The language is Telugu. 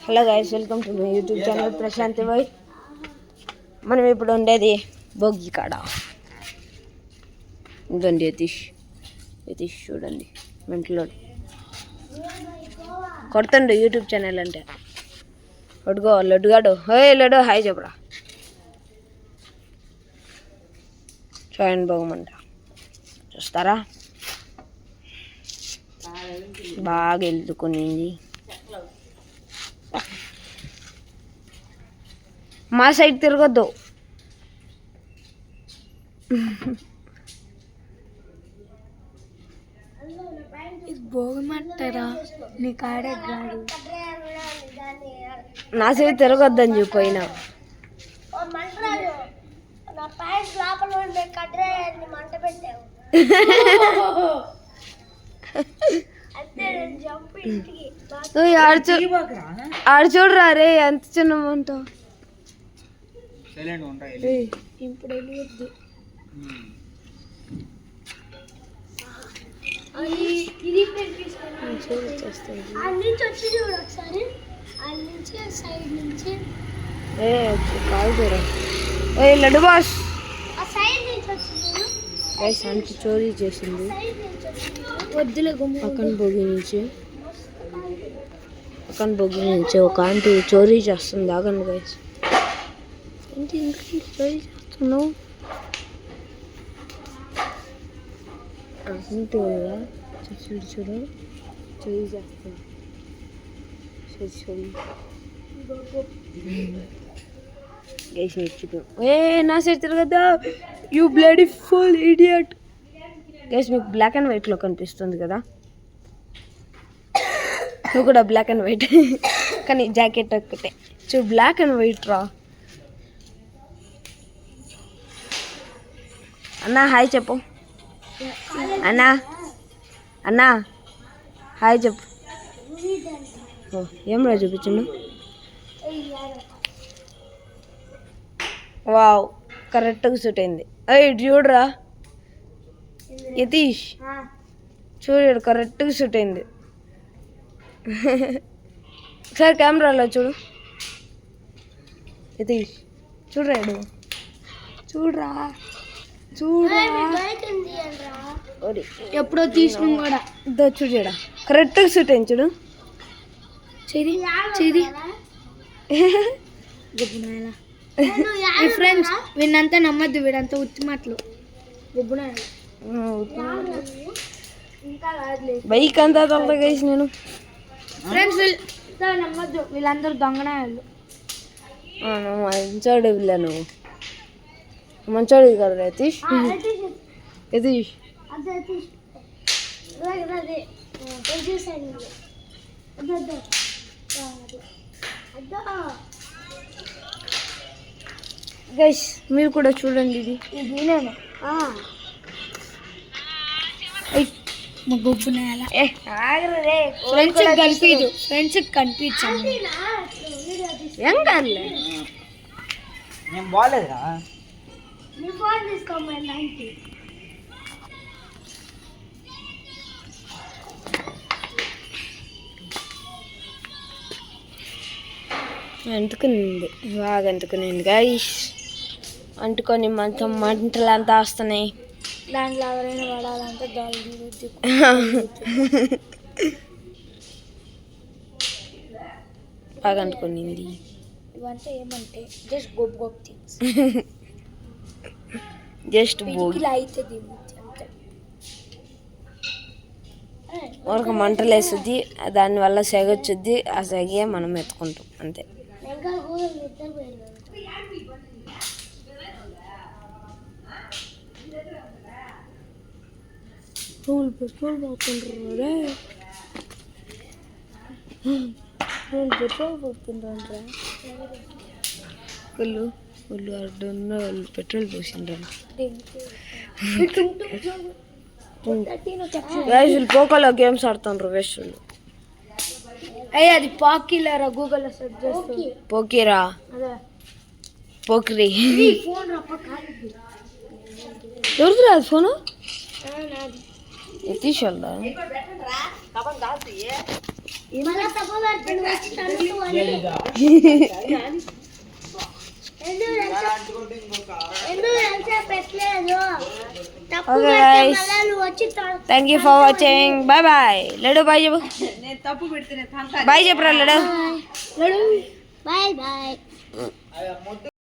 Hello guys, welcome to my YouTube channel Prashanth boy. మనం ఇప్పుడు ఉండేది భోగి కాడ. ఇదండి యతీష్ చూడండి, మెంట్లో కొడుతుండు యూట్యూబ్ ఛానల్ అంటే. ఒడుగో లడ్డుగాడు, హే లడ్డు హాయ్ చెప్పరా. చూడండి భోగమంట చూస్తారా, బాగా వెళ్తుకునింది. మా సైడ్ తిరగద్దు. భోగమంటారా నీ కాడే కాదు, నా సైడ్ తిరగొద్దని చెప్పిన. ఆడు చూడరా రే, ఎంత చిన్నమంటావు. ఇప్పుడు వెళ్ళి లడ్డు బాస్ అంత చోరీ చేసింది పక్కన బొగ్గి నుంచి ఒక ఆంటీ చోరీ చేస్తుంది. ఆగండి గైస్, ఏంటి ఇంకా చోరీ చేస్తున్నావు? చూడు చూడు చోరీ చేస్తుంది. గైస్ నేర్చుకో. నా సైడ్ తిరగద్దా, you bloody full idiot. Guys మీకు బ్లాక్ అండ్ వైట్లో కనిపిస్తుంది కదా, నువ్వు కూడా బ్లాక్ అండ్ వైట్ కానీ జాకెట్ ఒక్కటే చూడు, బ్లాక్ అండ్ వైట్ రా. అన్నా హాయ్ చెప్పు. అన్నా హాయ్ చెప్పు. ఏం రా చూపించండు. వావ్, కరెక్ట్గా సూట్ అయింది. అయ్యి చూడరా యతీష్, చూడు కరెక్ట్గా సూట్ అయింది. ఒకసారి కెమెరాలో చూడు యతీష్, చూడరా చూడరా ఎప్పుడో తీసిన కూడా చూడా కరెక్ట్గా సూట్ అయింది. చూడు చెది ఫ్రెండ్స్, వీళ్ళంతా నమ్మద్దు, వీడంతా ఉత్తి మాటలు. బైక్ అంతా తొలగేసి నేను. ఫ్రెండ్స్ నమ్మద్దు, వీళ్ళందరూ దొంగనాయాలు. మంచోడు వీళ్ళ, నువ్వు మంచోడు కదా యతీష్. గైస్ మీరు కూడా చూడండి, ఇది మా గొప్ప నేల. ఫ్రెండ్స్ కనిపించండి. ఏం కాదులే, నేను బాగాలేదురా. అంటుకునింది, బాగా అంటుకునింది గైస్. అంటుకొని మంచం మంటలు అంతా వస్తున్నాయి. దాంట్లో ఎవరైనా పడాలంటే బాగా అంటుకునింది. ఇవంతా ఏమంటే జస్ట్ గొప్ప గొప్ప థింగ్స్, జస్ట్ భోగి అవుతుంది అంతే. ఒక మంటలు వేస్తుంది, దానివల్ల సెగ వచ్చుద్ది. ఆ సెగే మనం ఎత్తుకుంటాం అంతే. పెట్రోల్ పోతుండ్రా, పెట్రోల్ పోతుండ్రా. వాళ్ళు అడ్డున్న వాళ్ళు పెట్రోల్ పోసిండ్రు. వేసులు పోకోలో గేమ్స్ ఆడుతుండ్రు వేసులు. అయ్యి అది పాకిలరా, గూగుల్లో సెర్చ్ చేస్తూ. పోకిరా, పోకిరి. ఎవరిది రాదు ఫోను? తీసుకోదా మళ్ళా తప్పు పడుతుంది వచ్చి తడుతూ అని. ఎందుకు తెలుసా పెట్టలేదు తప్పు Okay, పడితే guys. మళ్ళా నువ్వు వచ్చి thank you for watching bye bye Laddu bye చెప్పు బాయ్ చెప్పరా లడు బాయ్ బాయ్.